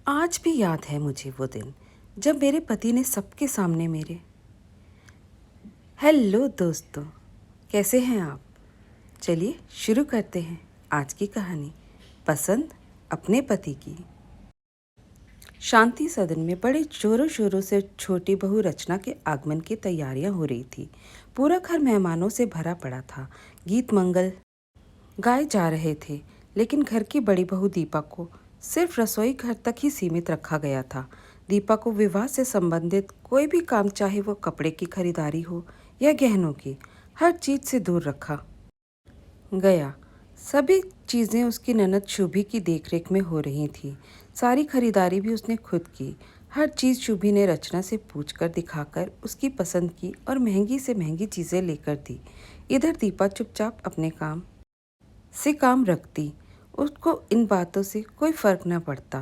आज भी याद है मुझे वो दिन जब मेरे पति ने सबके सामने मेरे हेलो दोस्तों, कैसे हैं आप। चलिए शुरू करते हैं आज की कहानी, पसंद अपने पति की। शांति सदन में बड़े जोरों शोरों से छोटी बहू रचना के आगमन की तैयारियां हो रही थी। पूरा घर मेहमानों से भरा पड़ा था। गीत मंगल गाए जा रहे थे, लेकिन घर की बड़ी बहू दीपा को सिर्फ रसोई घर तक ही सीमित रखा गया था। दीपा को विवाह से संबंधित कोई भी काम, चाहे वो कपड़े की खरीदारी हो या गहनों की, हर चीज से दूर रखा गया। सभी चीज़ें उसकी ननद शुभी की देखरेख में हो रही थी। सारी खरीदारी भी उसने खुद की। हर चीज़ शुभी ने रचना से पूछकर, दिखाकर उसकी पसंद की और महंगी से महंगी चीज़ें लेकर दी। इधर दीपा चुपचाप अपने काम से काम रखती। उसको इन बातों से कोई फर्क न पड़ता।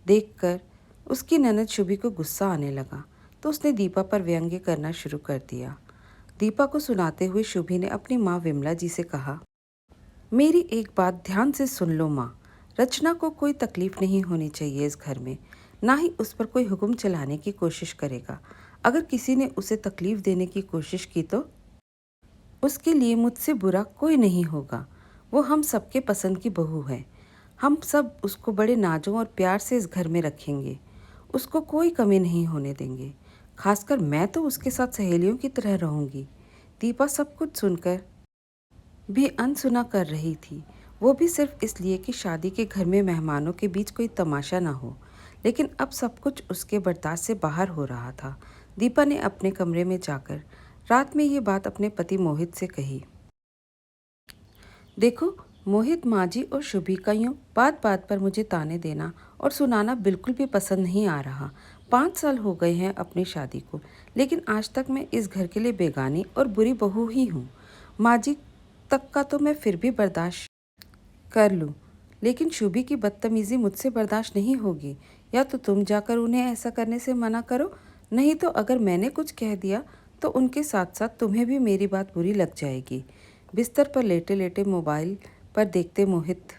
देखकर उसकी ननद शुभी को गुस्सा आने लगा, तो उसने दीपा पर व्यंग्य करना शुरू कर दिया। दीपा को सुनाते हुए शुभी ने अपनी माँ विमला जी से कहा, मेरी एक बात ध्यान से सुन लो माँ। रचना को कोई तकलीफ नहीं होनी चाहिए इस घर में, ना ही उस पर कोई हुक्म चलाने की कोशिश करेगा। अगर किसी ने उसे तकलीफ देने की कोशिश की तो उसके लिए मुझसे बुरा कोई नहीं होगा। वो हम सबके पसंद की बहू है। हम सब उसको बड़े नाजों और प्यार से इस घर में रखेंगे। उसको कोई कमी नहीं होने देंगे। खासकर मैं तो उसके साथ सहेलियों की तरह रहूंगी। दीपा सब कुछ सुनकर भी अनसुना कर रही थी। वो भी सिर्फ इसलिए कि शादी के घर में मेहमानों के बीच कोई तमाशा ना हो। लेकिन अब सब कुछ उसके बर्दाश्त से बाहर हो रहा था। दीपा ने अपने कमरे में जाकर रात में ये बात अपने पति मोहित से कही। देखो मोहित, माँ जी और शुभी का यूँ बात बात पर मुझे ताने देना और सुनाना बिल्कुल भी पसंद नहीं आ रहा। 5 साल हो गए हैं अपनी शादी को, लेकिन आज तक मैं इस घर के लिए बेगानी और बुरी बहू ही हूँ। माँ जी तक का तो मैं फिर भी बर्दाश्त कर लूँ, लेकिन शुभी की बदतमीज़ी मुझसे बर्दाश्त नहीं होगी। या तो तुम जाकर उन्हें ऐसा करने से मना करो, नहीं तो अगर मैंने कुछ कह दिया तो उनके साथ साथ तुम्हें भी मेरी बात बुरी लग जाएगी। बिस्तर पर लेटे लेटे मोबाइल पर देखते मोहित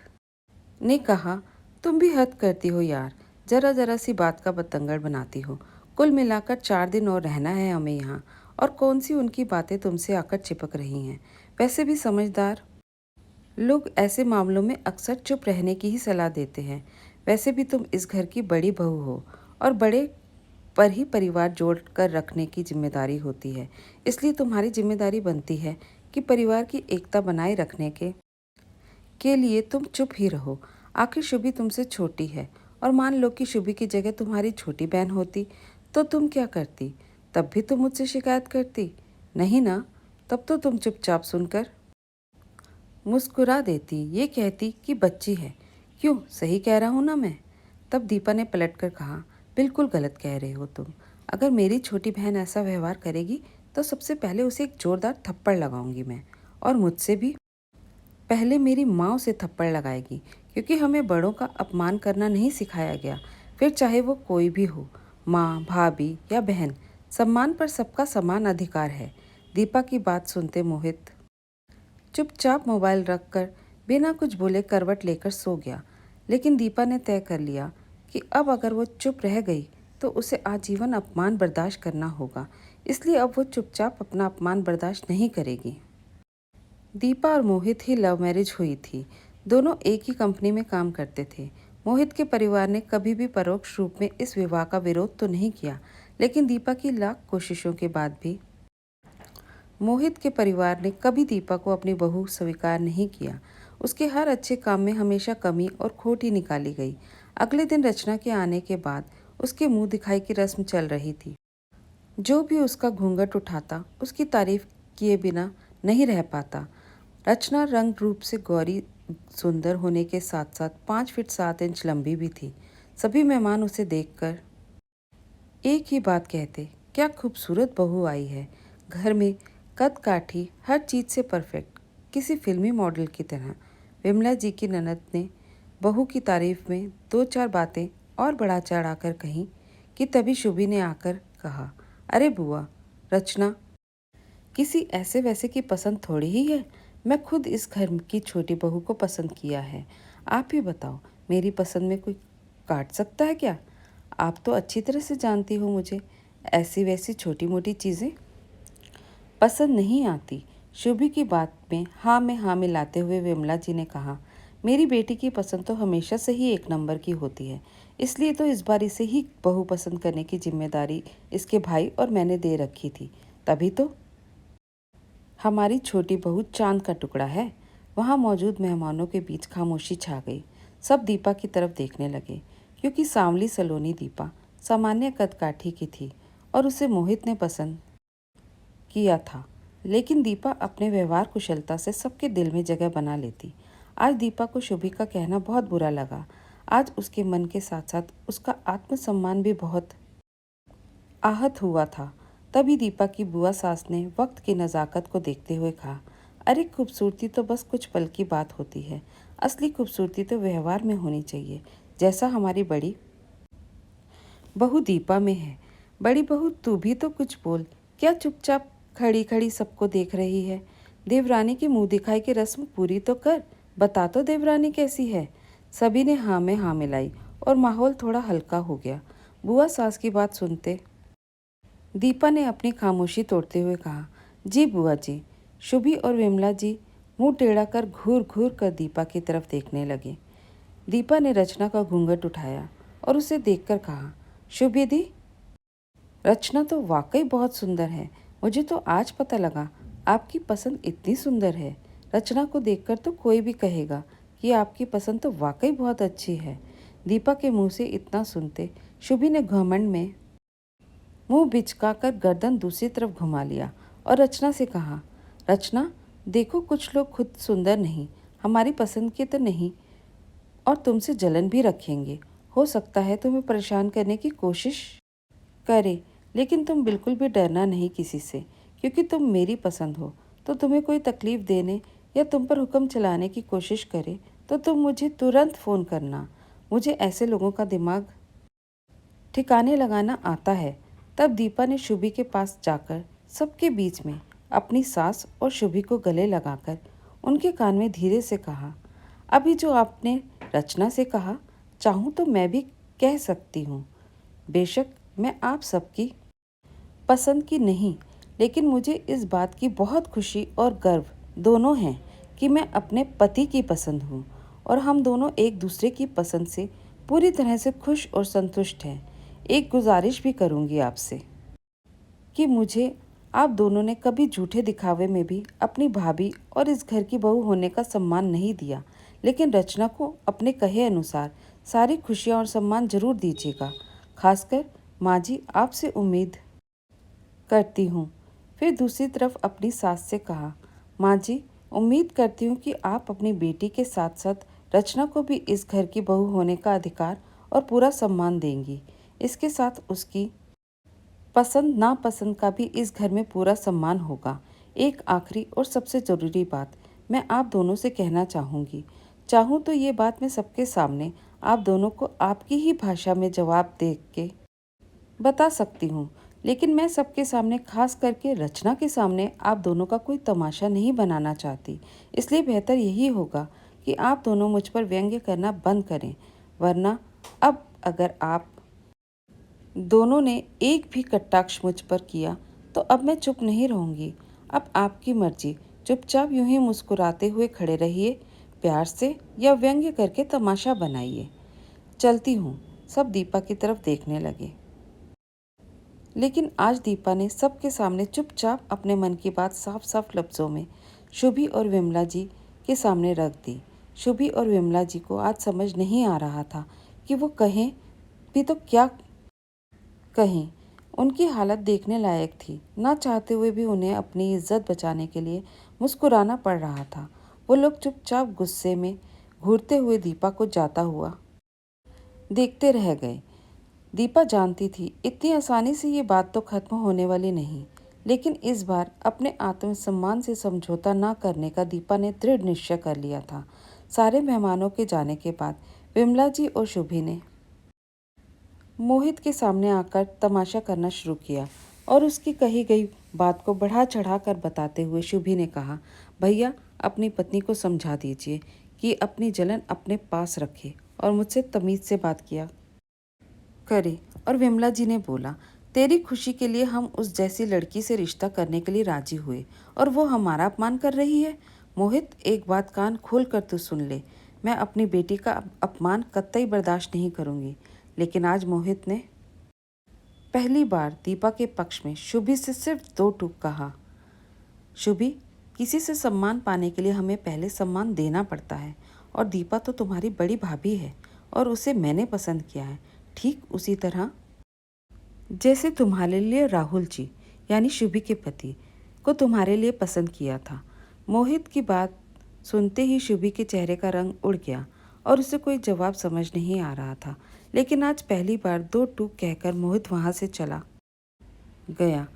ने कहा, तुम भी हद करती हो यार, जरा जरा सी बात का बतंगड़ बनाती हो। कुल मिलाकर 4 दिन और रहना है हमें यहाँ, और कौन सी उनकी बातें तुमसे आकर चिपक रही हैं। वैसे भी समझदार लोग ऐसे मामलों में अक्सर चुप रहने की ही सलाह देते हैं। वैसे भी तुम इस घर की बड़ी बहू हो, और बड़े पर ही परिवार जोड़ कर रखने की जिम्मेदारी होती है। इसलिए तुम्हारी जिम्मेदारी बनती है कि परिवार की एकता बनाए रखने के लिए तुम चुप ही रहो। आखिर शुभी तुमसे छोटी है, और मान लो कि शुभी की जगह तुम्हारी छोटी बहन होती तो तुम क्या करती? तब भी तुम मुझसे शिकायत करती? नहीं ना? तब तो तुम चुपचाप सुनकर मुस्कुरा देती, ये कहती कि बच्ची है। क्यों, सही कह रहा हूँ ना मैं? तब दीपा ने पलटकर कहा, बिल्कुल गलत कह रहे हो तुम। अगर मेरी छोटी बहन ऐसा व्यवहार करेगी तो सबसे पहले उसे एक जोरदार थप्पड़ लगाऊंगी मैं, और मुझसे भी पहले मेरी माँ उसे थप्पड़ लगाएगी, क्योंकि हमें बड़ों का अपमान करना नहीं सिखाया गया। फिर चाहे वो कोई भी हो, माँ, भाभी या बहन, सम्मान पर सबका समान अधिकार है। दीपा की बात सुनते मोहित चुपचाप मोबाइल रखकर बिना कुछ बोले करवट लेकर सो गया। लेकिन दीपा ने तय कर लिया कि अब अगर वो चुप रह गई तो उसे आजीवन अपमान बर्दाश्त करना होगा। इसलिए अब वो चुपचाप अपना अपमान बर्दाश्त नहीं करेगी। दीपा और मोहित ही लव मैरिज हुई थी। दोनों एक ही कंपनी में काम करते थे। मोहित के परिवार ने कभी भी परोक्ष रूप में इस विवाह का विरोध तो नहीं किया, लेकिन दीपा की लाख कोशिशों के बाद भी मोहित के परिवार ने कभी दीपा को अपनी बहू स्वीकार नहीं किया। उसके हर अच्छे काम में हमेशा कमी और खोट ही निकाली गई। अगले दिन रचना के आने के बाद उसके मुंह दिखाई की रस्म चल रही थी। जो भी उसका घूंघट उठाता उसकी तारीफ किए बिना नहीं रह पाता। रचना रंग रूप से गौरी सुंदर होने के साथ साथ 5 फीट 7 इंच लंबी भी थी। सभी मेहमान उसे देखकर एक ही बात कहते, क्या खूबसूरत बहू आई है। घर में कद काठी, हर चीज़ से परफेक्ट, किसी फिल्मी मॉडल की तरह। विमला जी की ननद ने बहू की तारीफ में 2 4 बातें और बढ़ा चढ़ाकर कहीं कि तभी शुभी ने आकर कहा, अरे बुआ, रचना किसी ऐसे वैसे की पसंद थोड़ी ही है। मैं खुद इस घर की छोटी बहू को पसंद किया है। आप ही बताओ, मेरी पसंद में कोई काट सकता है क्या? आप तो अच्छी तरह से जानती हो मुझे ऐसी वैसी छोटी मोटी चीज़ें पसंद नहीं आती। शुभी की बात में हाँ मिलाते हुए विमला जी ने कहा, मेरी बेटी की पसंद तो हमेशा से ही एक नंबर की होती है, इसलिए तो इस बार इसे ही बहू पसंद करने की जिम्मेदारी इसके भाई और मैंने दे रखी थी। तभी तो हमारी छोटी बहू चांद का टुकड़ा है। वहाँ मौजूद मेहमानों के बीच खामोशी छा गई। सब दीपा की तरफ देखने लगे, क्योंकि सांवली सलोनी दीपा सामान्य कदकाठी की थी और उसे मोहित ने पसंद किया था। लेकिन दीपा अपने व्यवहार कुशलता से सबके दिल में जगह बना लेती। आज दीपा को शुभी का कहना बहुत बुरा लगा। आज उसके मन के साथ साथ उसका आत्मसम्मान भी बहुत आहत हुआ था। तभी दीपा की बुआ सास ने वक्त की नज़ाकत को देखते हुए कहा, अरे खूबसूरती तो बस कुछ पल की बात होती है, असली खूबसूरती तो व्यवहार में होनी चाहिए, जैसा हमारी बड़ी बहू दीपा में है। बड़ी बहू तू भी तो कुछ बोल, क्या चुपचाप खड़ी खड़ी सबको देख रही है? देवरानी की मुंह दिखाई की रस्म पूरी तो कर, बता तो देवरानी कैसी है? सभी ने हाँ में हाँ मिलाई और माहौल थोड़ा हल्का हो गया। बुआ सास की बात सुनते दीपा ने अपनी खामोशी तोड़ते हुए कहा, जी बुआ जी। शुभी और विमला जी मुंह टेढ़ा कर घूर घूर कर दीपा की तरफ देखने लगे। दीपा ने रचना का घूंघट उठाया और उसे देखकर कहा, शुभी दी, रचना तो वाकई बहुत सुंदर है। मुझे तो आज पता लगा आपकी पसंद इतनी सुंदर है। रचना को देखकर तो कोई भी कहेगा कि आपकी पसंद तो वाकई बहुत अच्छी है। दीपा के मुंह से इतना सुनते शुभी ने घमंड में मुंह बिचकाकर गर्दन दूसरी तरफ घुमा लिया और रचना से कहा, रचना देखो, कुछ लोग खुद सुंदर नहीं, हमारी पसंद के तो नहीं और तुमसे जलन भी रखेंगे। हो सकता है तुम्हें परेशान करने की कोशिश करे, लेकिन तुम बिल्कुल भी डरना नहीं किसी से, क्योंकि तुम मेरी पसंद हो। तो तुम्हें कोई तकलीफ देने या तुम पर हुक्म चलाने की कोशिश करे तो तुम मुझे तुरंत फ़ोन करना। मुझे ऐसे लोगों का दिमाग ठिकाने लगाना आता है। तब दीपा ने शुभी के पास जाकर सबके बीच में अपनी सास और शुभी को गले लगाकर उनके कान में धीरे से कहा, अभी जो आपने रचना से कहा, चाहूँ तो मैं भी कह सकती हूँ। बेशक मैं आप सबकी पसंद की नहीं, लेकिन मुझे इस बात की बहुत खुशी और गर्व दोनों हैं कि मैं अपने पति की पसंद हूँ और हम दोनों एक दूसरे की पसंद से पूरी तरह से खुश और संतुष्ट हैं। एक गुजारिश भी करूँगी आपसे कि मुझे आप दोनों ने कभी झूठे दिखावे में भी अपनी भाभी और इस घर की बहू होने का सम्मान नहीं दिया, लेकिन रचना को अपने कहे अनुसार सारी खुशियाँ और सम्मान जरूर दीजिएगा। खासकर माँ जी, आपसे उम्मीद करती हूँ। फिर दूसरी तरफ अपनी सास से कहा, माँ जी, उम्मीद करती हूँ कि आप अपनी बेटी के साथ साथ रचना को भी इस घर की बहू होने का अधिकार और पूरा सम्मान देंगी। इसके साथ उसकी पसंद नापसंद का भी इस घर में पूरा सम्मान होगा। एक आखिरी और सबसे ज़रूरी बात मैं आप दोनों से कहना चाहूँगी। चाहूँ तो ये बात मैं सबके सामने आप दोनों को आपकी ही भाषा में जवाब दे के बता सकती हूँ, लेकिन मैं सबके सामने, खास करके रचना के सामने, आप दोनों का कोई तमाशा नहीं बनाना चाहती। इसलिए बेहतर यही होगा कि आप दोनों मुझ पर व्यंग्य करना बंद करें, वरना अब अगर आप दोनों ने एक भी कटाक्ष मुझ पर किया तो अब मैं चुप नहीं रहूँगी। अब आपकी मर्जी, चुपचाप यूं ही मुस्कुराते हुए खड़े रहिए, प्यार से या व्यंग्य करके तमाशा बनाइए। चलती हूँ। सब दीपा की तरफ देखने लगे, लेकिन आज दीपा ने सबके सामने चुपचाप अपने मन की बात साफ साफ लफ्ज़ों में शुभी और विमला जी के सामने रख दी। शुभी और विमला जी को आज समझ नहीं आ रहा था कि वो कहें भी तो क्या कहें। उनकी हालत देखने लायक थी। ना चाहते हुए भी उन्हें अपनी इज्जत बचाने के लिए मुस्कुराना पड़ रहा था। वो लोग चुपचाप गुस्से में घूरते हुए दीपा को जाता हुआ देखते रह गए। दीपा जानती थी इतनी आसानी से ये बात तो खत्म होने वाली नहीं, लेकिन इस बार अपने आत्मसम्मान से समझौता न करने का दीपा ने दृढ़ निश्चय कर लिया था। सारे मेहमानों के जाने के बाद विमला जी और शुभी ने मोहित के सामने आकर तमाशा करना शुरू किया और उसकी कही गई बात को बढ़ा चढ़ा कर बताते हुए शुभी ने कहा, भैया अपनी पत्नी को समझा दीजिए कि अपनी जलन अपने पास रखे और मुझसे तमीज़ से बात किया करे। और विमला जी ने बोला, तेरी खुशी के लिए हम उस जैसी लड़की से रिश्ता करने के लिए राजी हुए और वो हमारा अपमान कर रही है। मोहित, एक बात कान खोल कर तू सुन ले, मैं अपनी बेटी का अपमान कतई बर्दाश्त नहीं करूँगी। लेकिन आज मोहित ने पहली बार दीपा के पक्ष में शुभी से सिर्फ 2 टूक कहा। शुभी, किसी से सम्मान पाने के लिए हमें पहले सम्मान देना पड़ता है और दीपा तो तुम्हारी बड़ी भाभी है और उसे मैंने पसंद किया है, ठीक उसी तरह जैसे तुम्हारे लिए राहुल जी यानी शुभी के पति को तुम्हारे लिए पसंद किया था। मोहित की बात सुनते ही शुभी के चेहरे का रंग उड़ गया और उसे कोई जवाब समझ नहीं आ रहा था। लेकिन आज पहली बार 2 टूक कहकर मोहित वहाँ से चला गया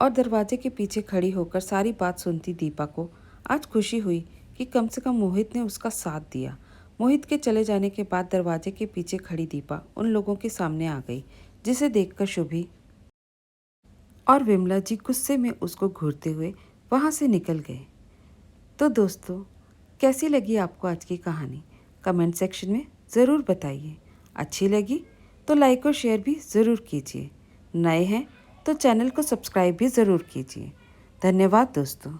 और दरवाजे के पीछे खड़ी होकर सारी बात सुनती दीपा को आज खुशी हुई कि कम से कम मोहित ने उसका साथ दिया। मोहित के चले जाने के बाद दरवाजे के पीछे खड़ी दीपा उन लोगों के सामने आ गई, जिसे देखकर शुभी और विमला जी गुस्से में उसको घूरते हुए वहाँ से निकल गए। तो दोस्तों, कैसी लगी आपको आज की कहानी? कमेंट सेक्शन में ज़रूर बताइए। अच्छी लगी तो लाइक और शेयर भी ज़रूर कीजिए। नए हैं तो चैनल को सब्सक्राइब भी ज़रूर कीजिए। धन्यवाद दोस्तों।